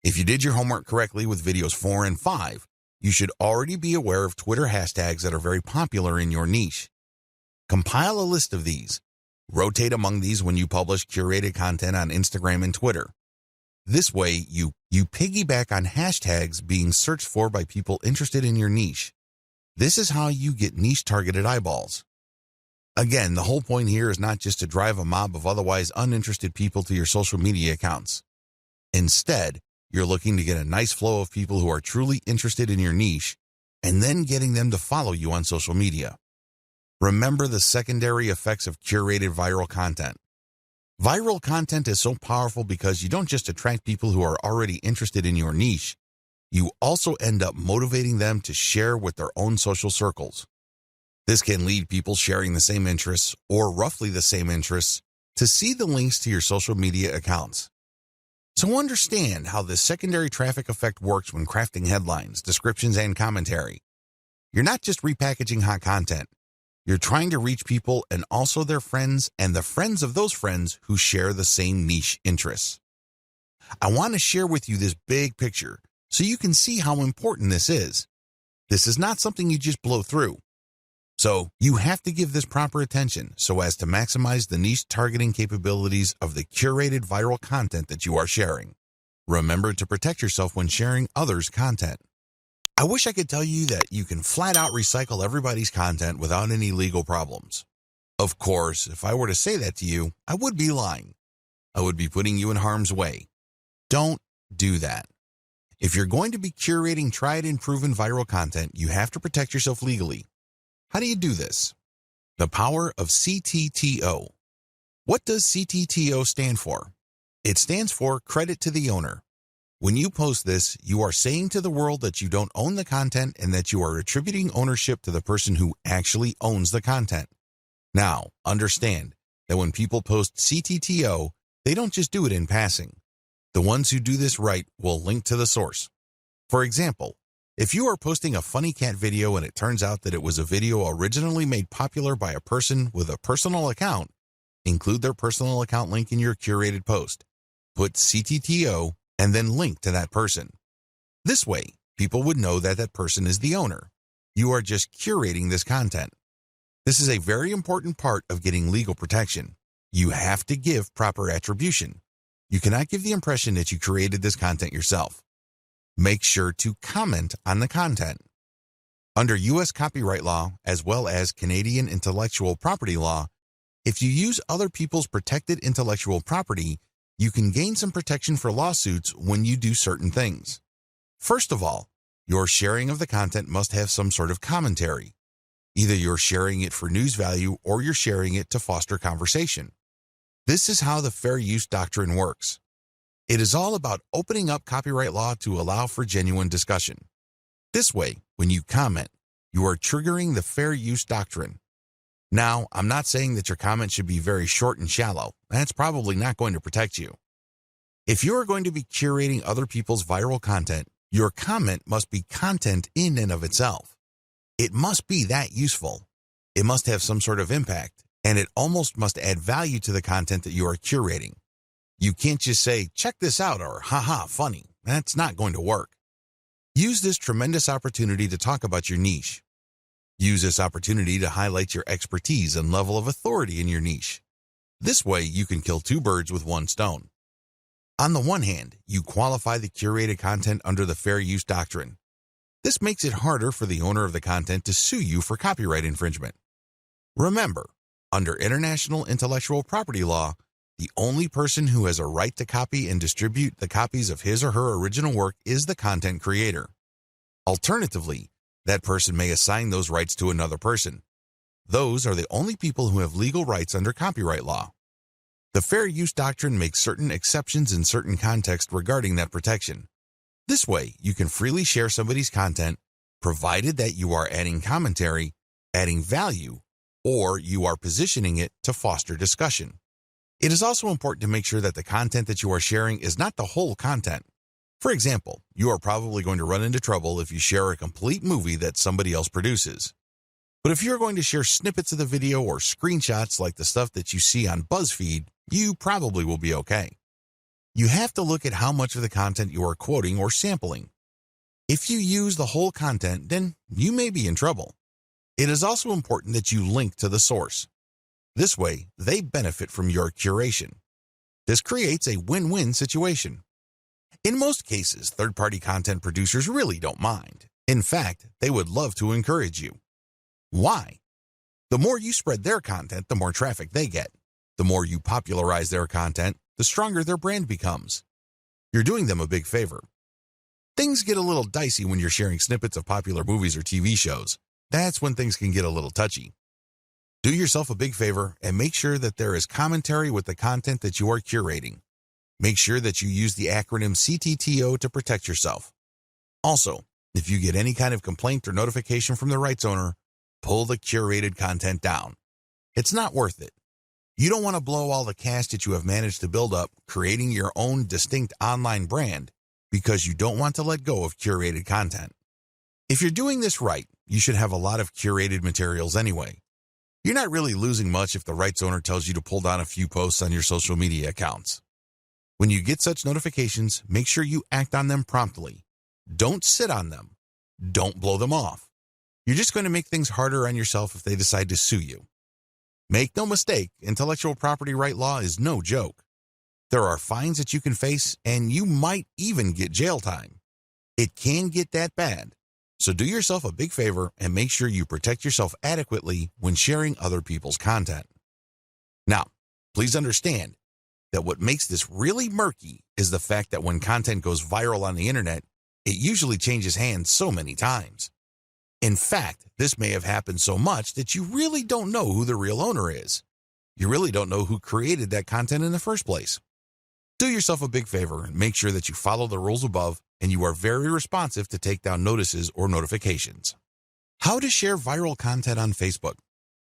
If you did your homework correctly with videos 4 and 5, you should already be aware of Twitter hashtags that are very popular in your niche. Compile a list of these. Rotate among these when you publish curated content on Instagram and Twitter. This way, you piggyback on hashtags being searched for by people interested in your niche. This is how you get niche-targeted eyeballs. Again, the whole point here is not just to drive a mob of otherwise uninterested people to your social media accounts. Instead, you're looking to get a nice flow of people who are truly interested in your niche, and then getting them to follow you on social media. Remember the secondary effects of curated viral content. Viral content is so powerful because you don't just attract people who are already interested in your niche, you also end up motivating them to share with their own social circles. This can lead people sharing the same interests, or roughly the same interests, to see the links to your social media accounts. So understand how this secondary traffic effect works when crafting headlines, descriptions, and commentary. You're not just repackaging hot content. You're trying to reach people and also their friends and the friends of those friends who share the same niche interests. I want to share with you this big picture so you can see how important this is. This is not something you just blow through. So you have to give this proper attention so as to maximize the niche targeting capabilities of the curated viral content that you are sharing. Remember to protect yourself when sharing others' content. I wish I could tell you that you can flat out recycle everybody's content without any legal problems. Of course, if I were to say that to you, I would be lying. I would be putting you in harm's way. Don't do that. If you're going to be curating tried and proven viral content, you have to protect yourself legally. How do you do this? The power of CTTO. What does CTTO stand for? It stands for credit to the owner. When you post this, you are saying to the world that you don't own the content and that you are attributing ownership to the person who actually owns the content. Now, understand that when people post CTTO, they don't just do it in passing. The ones who do this right will link to the source. For example, if you are posting a funny cat video and it turns out that it was a video originally made popular by a person with a personal account, include their personal account link in your curated post. Put CTTO and then link to that person. This way, people would know that that person is the owner. You are just curating this content. This is a very important part of getting legal protection. You have to give proper attribution. You cannot give the impression that you created this content yourself. Make sure to comment on the content. Under U.S. copyright law, as well as Canadian intellectual property law, if you use other people's protected intellectual property, you can gain some protection for lawsuits when you do certain things. First of all, your sharing of the content must have some sort of commentary. Either you're sharing it for news value or you're sharing it to foster conversation. This is how the fair use doctrine works. It is all about opening up copyright law to allow for genuine discussion. This way, when you comment, you are triggering the fair use doctrine. Now, I'm not saying that your comment should be very short and shallow. That's probably not going to protect you. If you are going to be curating other people's viral content, your comment must be content in and of itself. It must be that useful. It must have some sort of impact, and it almost must add value to the content that you are curating. You can't just say, check this out, or haha, funny. That's not going to work. Use this tremendous opportunity to talk about your niche. Use this opportunity to highlight your expertise and level of authority in your niche. This way, you can kill two birds with one stone. On the one hand, you qualify the curated content under the fair use doctrine. This makes it harder for the owner of the content to sue you for copyright infringement. Remember, under international intellectual property law, the only person who has a right to copy and distribute the copies of his or her original work is the content creator. Alternatively, that person may assign those rights to another person. Those are the only people who have legal rights under copyright law. The fair use doctrine makes certain exceptions in certain contexts regarding that protection. This way, you can freely share somebody's content, provided that you are adding commentary, adding value, or you are positioning it to foster discussion. It is also important to make sure that the content that you are sharing is not the whole content. For example, you are probably going to run into trouble if you share a complete movie that somebody else produces. But if you're going to share snippets of the video or screenshots like the stuff that you see on BuzzFeed, you probably will be okay. You have to look at how much of the content you are quoting or sampling. If you use the whole content, then you may be in trouble. It is also important that you link to the source. This way, they benefit from your curation. This creates a win-win situation. In most cases, third-party content producers really don't mind. In fact, they would love to encourage you. Why? The more you spread their content, the more traffic they get. The more you popularize their content, the stronger their brand becomes. You're doing them a big favor. Things get a little dicey when you're sharing snippets of popular movies or TV shows. That's when things can get a little touchy. Do yourself a big favor and make sure that there is commentary with the content that you are curating. Make sure that you use the acronym CTTO to protect yourself. Also, if you get any kind of complaint or notification from the rights owner, pull the curated content down. It's not worth it. You don't want to blow all the cash that you have managed to build up creating your own distinct online brand because you don't want to let go of curated content. If you're doing this right, you should have a lot of curated materials anyway. You're not really losing much if the rights owner tells you to pull down a few posts on your social media accounts. When you get such notifications, make sure you act on them promptly. Don't sit on them. Don't blow them off. You're just going to make things harder on yourself if they decide to sue you. Make no mistake, intellectual property right law is no joke. There are fines that you can face, and you might even get jail time. It can get that bad. So do yourself a big favor and make sure you protect yourself adequately when sharing other people's content. Now, please understand that what makes this really murky is the fact that when content goes viral on the internet, it usually changes hands so many times. In fact, this may have happened so much that you really don't know who the real owner is. You really don't know who created that content in the first place. Do yourself a big favor and make sure that you follow the rules above and you are very responsive to take down notices or notifications. How to share viral content on Facebook.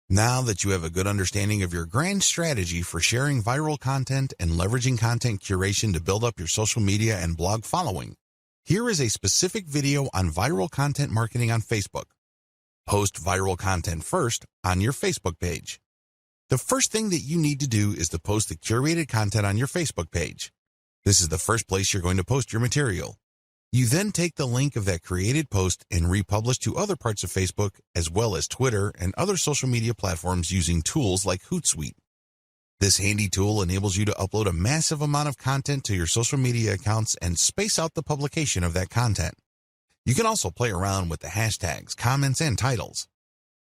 Now that you have a good understanding of your grand strategy for sharing viral content and leveraging content curation to build up your social media and blog following, here is a specific video on viral content marketing on Facebook. Post viral content first on your Facebook page. The first thing that you need to do is to post the curated content on your Facebook page. This is the first place you're going to post your material. You then take the link of that created post and republish to other parts of Facebook as well as Twitter and other social media platforms using tools like Hootsuite. This handy tool enables you to upload a massive amount of content to your social media accounts and space out the publication of that content. You can also play around with the hashtags, comments, and titles.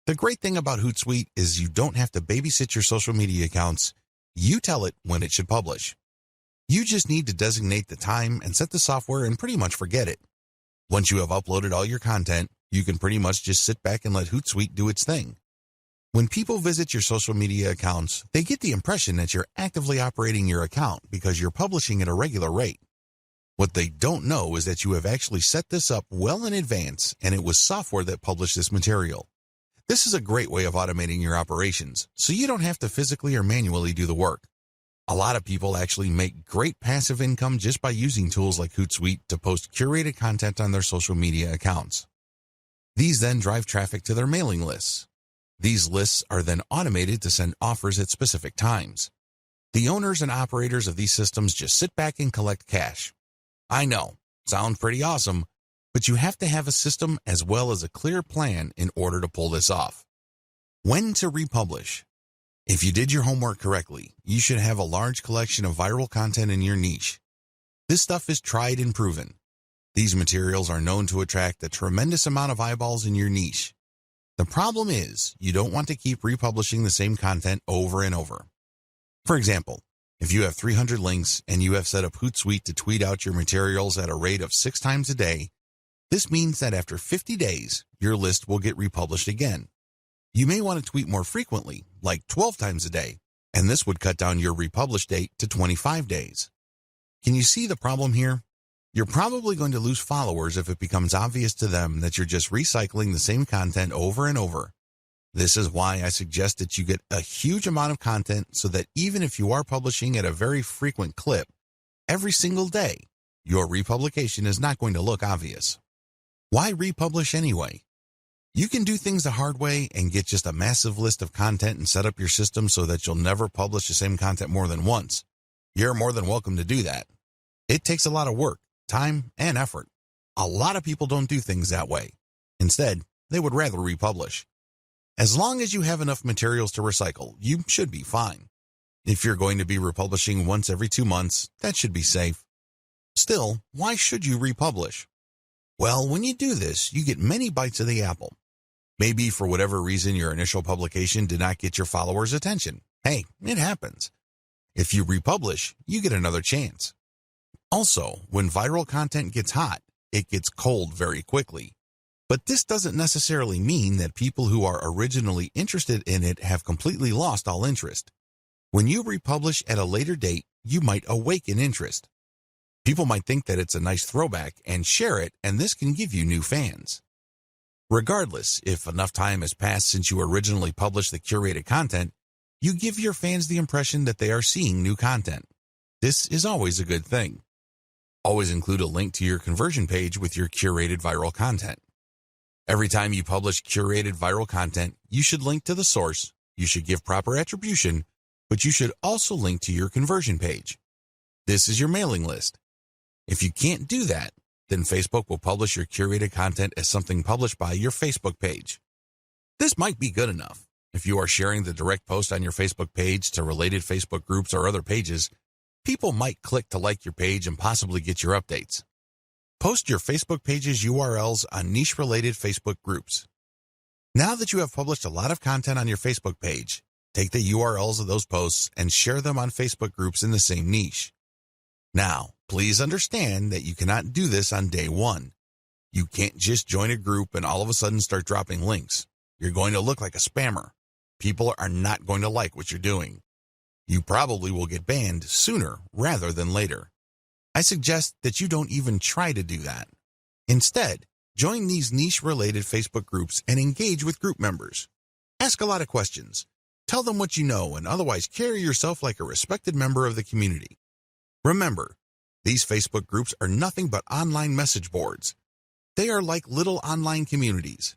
The great thing about Hootsuite is you don't have to babysit your social media accounts. You tell it when it should publish. You just need to designate the time and set the software and pretty much forget it. Once you have uploaded all your content, you can pretty much just sit back and let Hootsuite do its thing. When people visit your social media accounts, they get the impression that you're actively operating your account because you're publishing at a regular rate. What they don't know is that you have actually set this up well in advance and it was software that published this material. This is a great way of automating your operations, so you don't have to physically or manually do the work. A lot of people actually make great passive income just by using tools like Hootsuite to post curated content on their social media accounts. These then drive traffic to their mailing lists. These lists are then automated to send offers at specific times. The owners and operators of these systems just sit back and collect cash. I know, sounds pretty awesome, but you have to have a system as well as a clear plan in order to pull this off. When to republish? If you did your homework correctly, you should have a large collection of viral content in your niche. This stuff is tried and proven. These materials are known to attract a tremendous amount of eyeballs in your niche. The problem is, you don't want to keep republishing the same content over and over. For example, if you have 300 links and you have set up Hootsuite to tweet out your materials at a rate of 6 times a day, this means that after 50 days, your list will get republished again. You may want to tweet more frequently, like 12 times a day, and this would cut down your republish date to 25 days. Can you see the problem here? You're probably going to lose followers if it becomes obvious to them that you're just recycling the same content over and over. This is why I suggest that you get a huge amount of content so that even if you are publishing at a very frequent clip, every single day, your republication is not going to look obvious. Why republish anyway? You can do things the hard way and get just a massive list of content and set up your system so that you'll never publish the same content more than once. You're more than welcome to do that. It takes a lot of work, time, and effort. A lot of people don't do things that way. Instead, they would rather republish. As long as you have enough materials to recycle, you should be fine. If you're going to be republishing once every 2 months, that should be safe. Still, why should you republish? Well, when you do this, you get many bites of the apple. Maybe for whatever reason your initial publication did not get your followers' attention. Hey, it happens. If you republish, you get another chance. Also, when viral content gets hot, it gets cold very quickly. But this doesn't necessarily mean that people who are originally interested in it have completely lost all interest. When you republish at a later date, you might awaken interest. People might think that it's a nice throwback and share it, and this can give you new fans. Regardless, if enough time has passed since you originally published the curated content, you give your fans the impression that they are seeing new content. This is always a good thing. Always include a link to your conversion page with your curated viral content. Every time you publish curated viral content, you should link to the source, you should give proper attribution, but you should also link to your conversion page. This is your mailing list. If you can't do that, then Facebook will publish your curated content as something published by your Facebook page. This might be good enough. If you are sharing the direct post on your Facebook page to related Facebook groups or other pages, people might click to like your page and possibly get your updates. Post your Facebook page's URLs on niche-related Facebook groups. Now that you have published a lot of content on your Facebook page, take the URLs of those posts and share them on Facebook groups in the same niche. Now, please understand that you cannot do this on day one. You can't just join a group and all of a sudden start dropping links. You're going to look like a spammer. People are not going to like what you're doing. You probably will get banned sooner rather than later. I suggest that you don't even try to do that. Instead, join these niche-related Facebook groups and engage with group members. Ask a lot of questions. Tell them what you know and otherwise carry yourself like a respected member of the community. Remember, these Facebook groups are nothing but online message boards. They are like little online communities.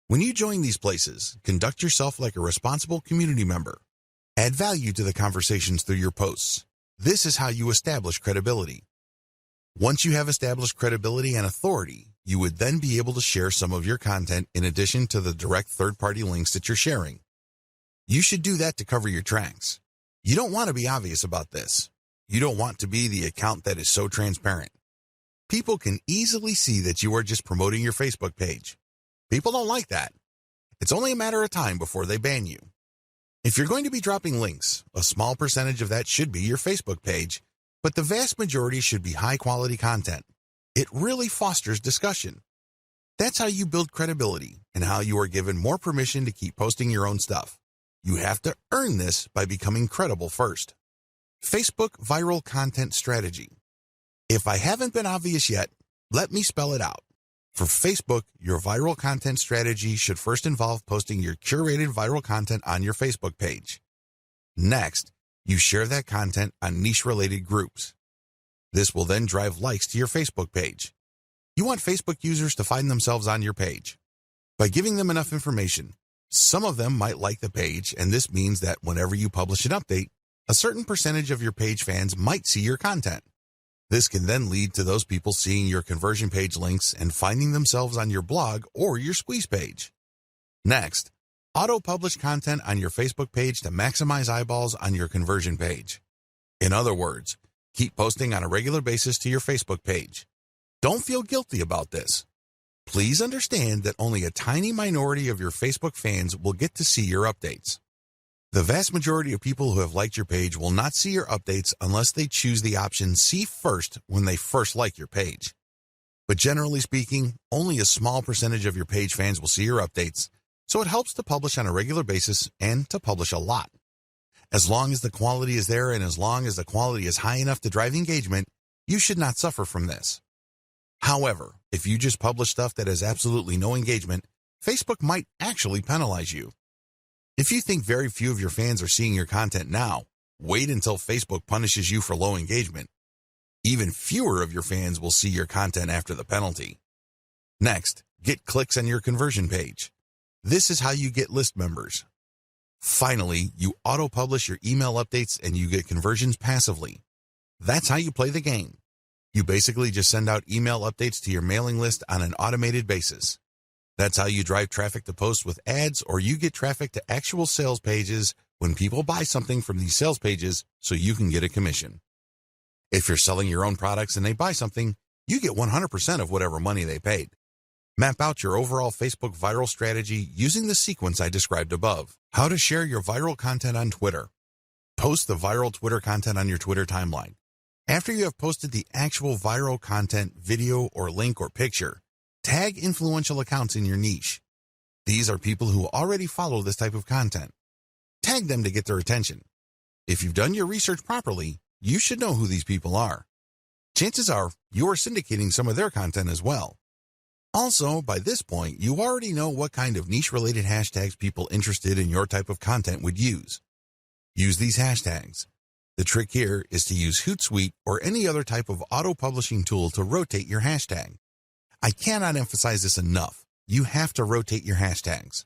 When you join these places, conduct yourself like a responsible community member. Add value to the conversations through your posts. This is how you establish credibility. Once you have established credibility and authority, you would then be able to share some of your content in addition to the direct third-party links that you're sharing. You should do that to cover your tracks. You don't want to be obvious about this. You don't want to be the account that is so transparent. People can easily see that you are just promoting your Facebook page. People don't like that. It's only a matter of time before they ban you. If you're going to be dropping links, a small percentage of that should be your Facebook page, but the vast majority should be high-quality content. It really fosters discussion. That's how you build credibility and how you are given more permission to keep posting your own stuff. You have to earn this by becoming credible first. Facebook Viral Content Strategy. If I haven't been obvious yet, let me spell it out. For Facebook, your viral content strategy should first involve posting your curated viral content on your Facebook page. Next, you share that content on niche-related groups. This will then drive likes to your Facebook page. You want Facebook users to find themselves on your page. By giving them enough information, some of them might like the page, and this means that whenever you publish an update, a certain percentage of your page fans might see your content. This can then lead to those people seeing your conversion page links and finding themselves on your blog or your squeeze page. Next, auto-publish content on your Facebook page to maximize eyeballs on your conversion page. In other words, keep posting on a regular basis to your Facebook page. Don't feel guilty about this. Please understand that only a tiny minority of your Facebook fans will get to see your updates. The vast majority of people who have liked your page will not see your updates unless they choose the option See First when they first like your page. But generally speaking, only a small percentage of your page fans will see your updates, so it helps to publish on a regular basis and to publish a lot. As long as the quality is there and as long as the quality is high enough to drive engagement, you should not suffer from this. However, if you just publish stuff that has absolutely no engagement, Facebook might actually penalize you. If you think very few of your fans are seeing your content now, wait until Facebook punishes you for low engagement. Even fewer of your fans will see your content after the penalty. Next, get clicks on your conversion page. This is how you get list members. Finally, you auto-publish your email updates and you get conversions passively. That's how you play the game. You basically just send out email updates to your mailing list on an automated basis. That's how you drive traffic to posts with ads, or you get traffic to actual sales pages when people buy something from these sales pages so you can get a commission. If you're selling your own products and they buy something, you get 100% of whatever money they paid. Map out your overall Facebook viral strategy using the sequence I described above. How to share your viral content on Twitter. Post the viral Twitter content on your Twitter timeline. After you have posted the actual viral content, video or link or picture, tag influential accounts in your niche. These are people who already follow this type of content. Tag them to get their attention. If you've done your research properly, you should know who these people are. Chances are you are syndicating some of their content as well. Also, by this point, you already know what kind of niche-related hashtags people interested in your type of content would use. Use these hashtags. The trick here is to use Hootsuite or any other type of auto-publishing tool to rotate your hashtag. I cannot emphasize this enough. You have to rotate your hashtags.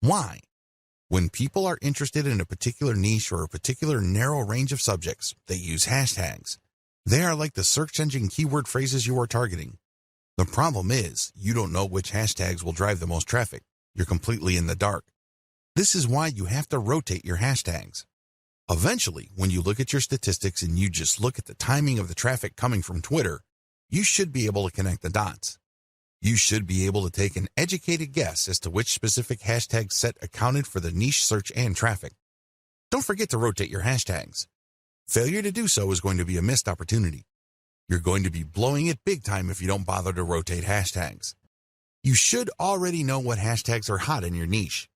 Why? When people are interested in a particular niche or a particular narrow range of subjects, they use hashtags. They are like the search engine keyword phrases you are targeting. The problem is, you don't know which hashtags will drive the most traffic. You're completely in the dark. This is why you have to rotate your hashtags. Eventually, when you look at your statistics and you just look at the timing of the traffic coming from Twitter, you should be able to connect the dots. You should be able to take an educated guess as to which specific hashtag set accounted for the niche search and traffic. Don't forget to rotate your hashtags. Failure to do so is going to be a missed opportunity. You're going to be blowing it big time if you don't bother to rotate hashtags. You should already know what hashtags are hot in your niche.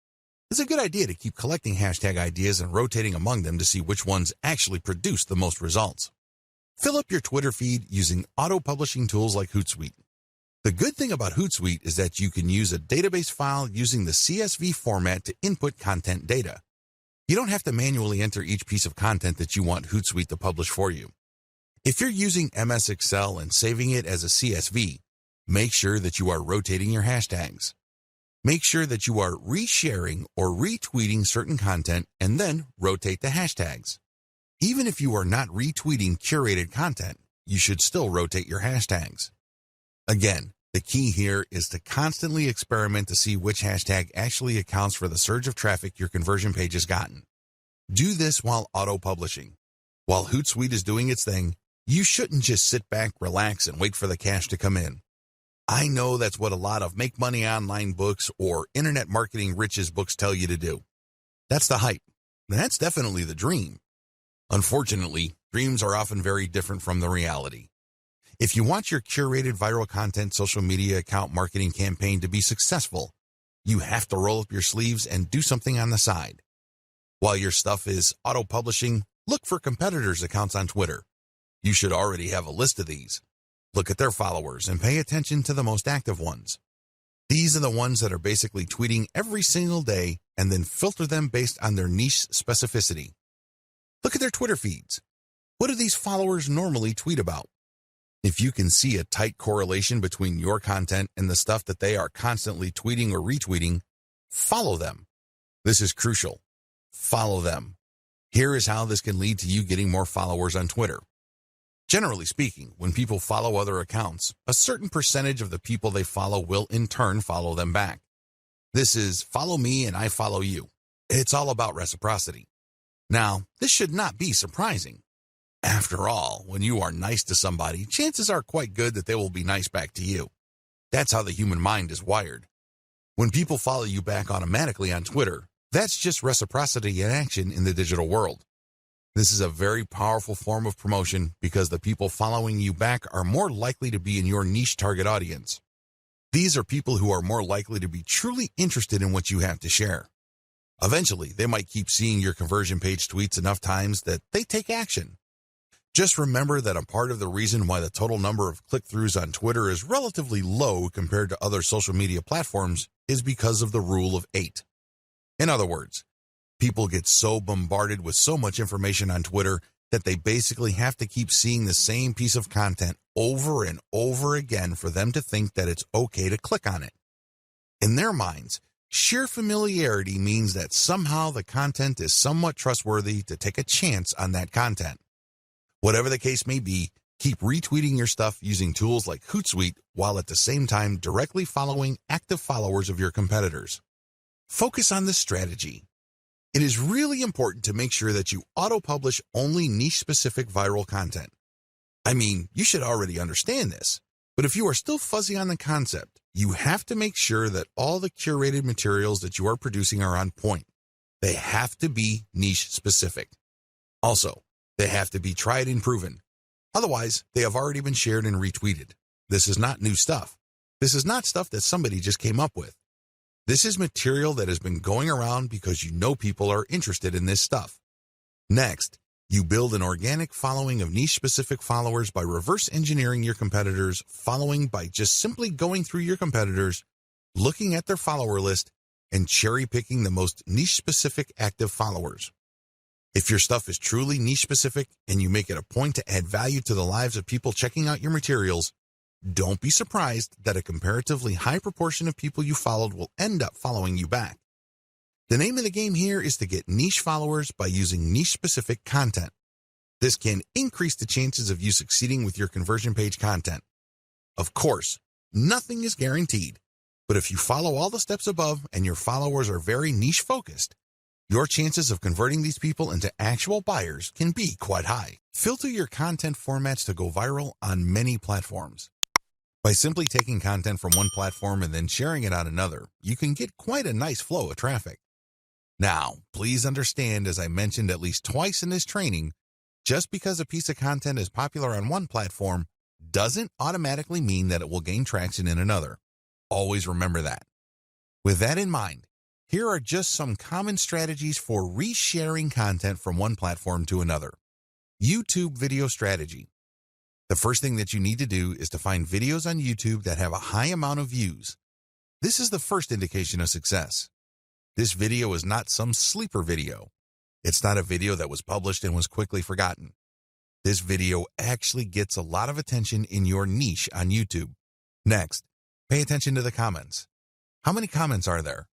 It's a good idea to keep collecting hashtag ideas and rotating among them to see which ones actually produce the most results. Fill up your Twitter feed using auto-publishing tools like Hootsuite. The good thing about Hootsuite is that you can use a database file using the CSV format to input content data. You don't have to manually enter each piece of content that you want Hootsuite to publish for you. If you're using MS Excel and saving it as a CSV, make sure that you are rotating your hashtags. Make sure that you are resharing or retweeting certain content and then rotate the hashtags. Even if you are not retweeting curated content, you should still rotate your hashtags. Again, the key here is to constantly experiment to see which hashtag actually accounts for the surge of traffic your conversion page has gotten. Do this while auto-publishing. While Hootsuite is doing its thing, you shouldn't just sit back, relax, and wait for the cash to come in. I know that's what a lot of Make Money Online books or Internet Marketing Riches books tell you to do. That's the hype. That's definitely the dream. Unfortunately, dreams are often very different from the reality. If you want your curated viral content social media account marketing campaign to be successful, you have to roll up your sleeves and do something on the side. While your stuff is auto-publishing, look for competitors' accounts on Twitter. You should already have a list of these. Look at their followers and pay attention to the most active ones. These are the ones that are basically tweeting every single day and then filter them based on their niche specificity. Look at their Twitter feeds. What do these followers normally tweet about? If you can see a tight correlation between your content and the stuff that they are constantly tweeting or retweeting, follow them. This is crucial. Follow them. Here is how this can lead to you getting more followers on Twitter. Generally speaking, when people follow other accounts, a certain percentage of the people they follow will in turn follow them back. This is follow me and I follow you. It's all about reciprocity. Now, this should not be surprising. After all, when you are nice to somebody, chances are quite good that they will be nice back to you. That's how the human mind is wired. When people follow you back automatically on Twitter, that's just reciprocity in action in the digital world. This is a very powerful form of promotion because the people following you back are more likely to be in your niche target audience. These are people who are more likely to be truly interested in what you have to share. Eventually, they might keep seeing your conversion page tweets enough times that they take action. Just remember that a part of the reason why the total number of click-throughs on Twitter is relatively low compared to other social media platforms is because of the rule of 8. In other words, people get so bombarded with so much information on Twitter that they basically have to keep seeing the same piece of content over and over again for them to think that it's okay to click on it. In their minds, sheer familiarity means that somehow the content is somewhat trustworthy to take a chance on that content. Whatever the case may be, keep retweeting your stuff using tools like Hootsuite while at the same time directly following active followers of your competitors. Focus on this strategy. It is really important to make sure that you auto-publish only niche-specific viral content. I mean, you should already understand this, but if you are still fuzzy on the concept, you have to make sure that all the curated materials that you are producing are on point. They have to be niche-specific. Also, they have to be tried and proven. Otherwise, they have already been shared and retweeted. This is not new stuff. This is not stuff that somebody just came up with. This is material that has been going around because you know people are interested in this stuff. Next, you build an organic following of niche-specific followers by reverse engineering your competitors' following by just simply going through your competitors, looking at their follower list, and cherry-picking the most niche-specific active followers. If your stuff is truly niche-specific and you make it a point to add value to the lives of people checking out your materials, don't be surprised that a comparatively high proportion of people you followed will end up following you back. The name of the game here is to get niche followers by using niche-specific content. This can increase the chances of you succeeding with your conversion page content. Of course, nothing is guaranteed, but if you follow all the steps above and your followers are very niche-focused, your chances of converting these people into actual buyers can be quite high. Filter your content formats to go viral on many platforms. By simply taking content from one platform and then sharing it on another, you can get quite a nice flow of traffic. Now, please understand, as I mentioned at least twice in this training, just because a piece of content is popular on one platform doesn't automatically mean that it will gain traction in another. Always remember that. With that in mind, here are just some common strategies for resharing content from one platform to another. YouTube video strategy. The first thing that you need to do is to find videos on YouTube that have a high amount of views. This is the first indication of success. This video is not some sleeper video. It's not a video that was published and was quickly forgotten. This video actually gets a lot of attention in your niche on YouTube. Next, pay attention to the comments. How many comments are there?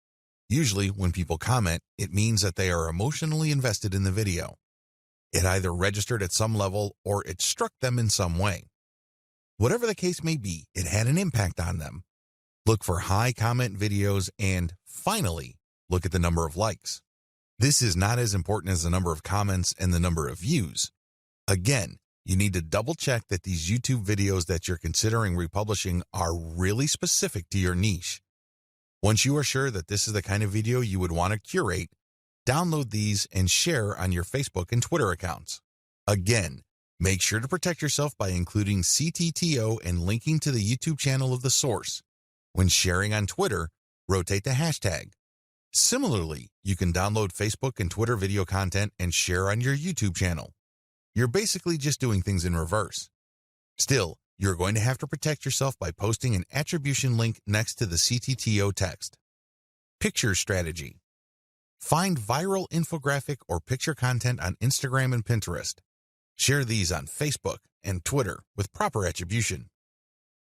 Usually, when people comment, it means that they are emotionally invested in the video. It either registered at some level or it struck them in some way. Whatever the case may be, it had an impact on them. Look for high comment videos and, finally, look at the number of likes. This is not as important as the number of comments and the number of views. Again, you need to double check that these YouTube videos that you're considering republishing are really specific to your niche. Once you are sure that this is the kind of video you would want to curate, download these and share on your Facebook and Twitter accounts. Again, make sure to protect yourself by including CTTO and linking to the YouTube channel of the source. When sharing on Twitter, rotate the hashtag. Similarly, you can download Facebook and Twitter video content and share on your YouTube channel. You're basically just doing things in reverse. Still, you're going to have to protect yourself by posting an attribution link next to the CTTO text. Picture strategy. Find viral infographic or picture content on Instagram and Pinterest. Share these on Facebook and Twitter with proper attribution.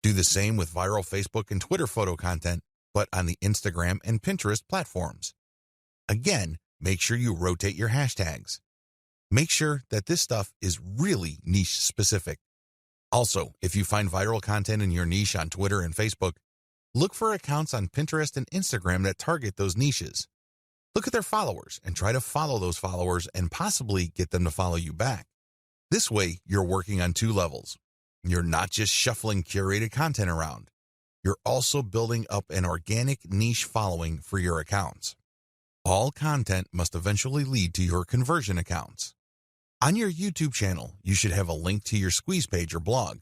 Do the same with viral Facebook and Twitter photo content, but on the Instagram and Pinterest platforms. Again, make sure you rotate your hashtags. Make sure that this stuff is really niche specific. Also, if you find viral content in your niche on Twitter and Facebook, look for accounts on Pinterest and Instagram that target those niches. Look at their followers and try to follow those followers and possibly get them to follow you back. This way, you're working on two levels. You're not just shuffling curated content around. You're also building up an organic niche following for your accounts. All content must eventually lead to your conversion accounts. On your YouTube channel, you should have a link to your squeeze page or blog.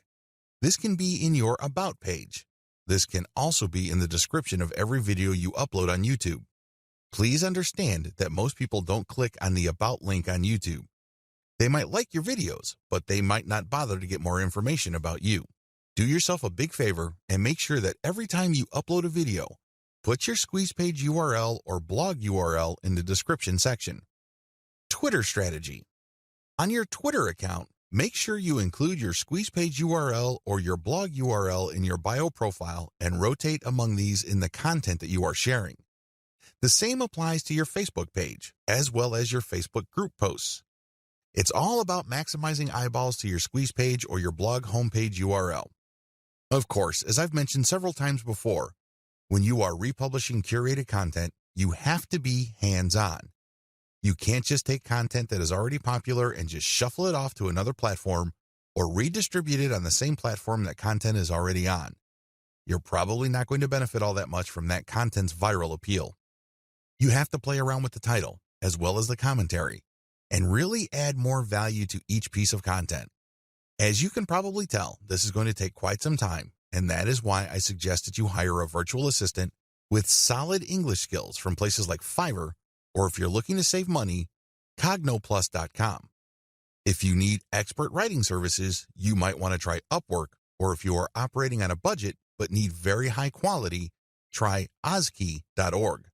This can be in your About page. This can also be in the description of every video you upload on YouTube. Please understand that most people don't click on the About link on YouTube. They might like your videos, but they might not bother to get more information about you. Do yourself a big favor and make sure that every time you upload a video, put your squeeze page URL or blog URL in the description section. Twitter strategy. On your Twitter account, make sure you include your squeeze page URL or your blog URL in your bio profile and rotate among these in the content that you are sharing. The same applies to your Facebook page, as well as your Facebook group posts. It's all about maximizing eyeballs to your squeeze page or your blog homepage URL. Of course, as I've mentioned several times before, when you are republishing curated content, you have to be hands-on. You can't just take content that is already popular and just shuffle it off to another platform or redistribute it on the same platform that content is already on. You're probably not going to benefit all that much from that content's viral appeal. You have to play around with the title, as well as the commentary, and really add more value to each piece of content. As you can probably tell, this is going to take quite some time, and that is why I suggest that you hire a virtual assistant with solid English skills from places like Fiverr, or if you're looking to save money, Cognoplus.com. If you need expert writing services, you might want to try Upwork, or if you are operating on a budget but need very high quality, try Ozkey.org.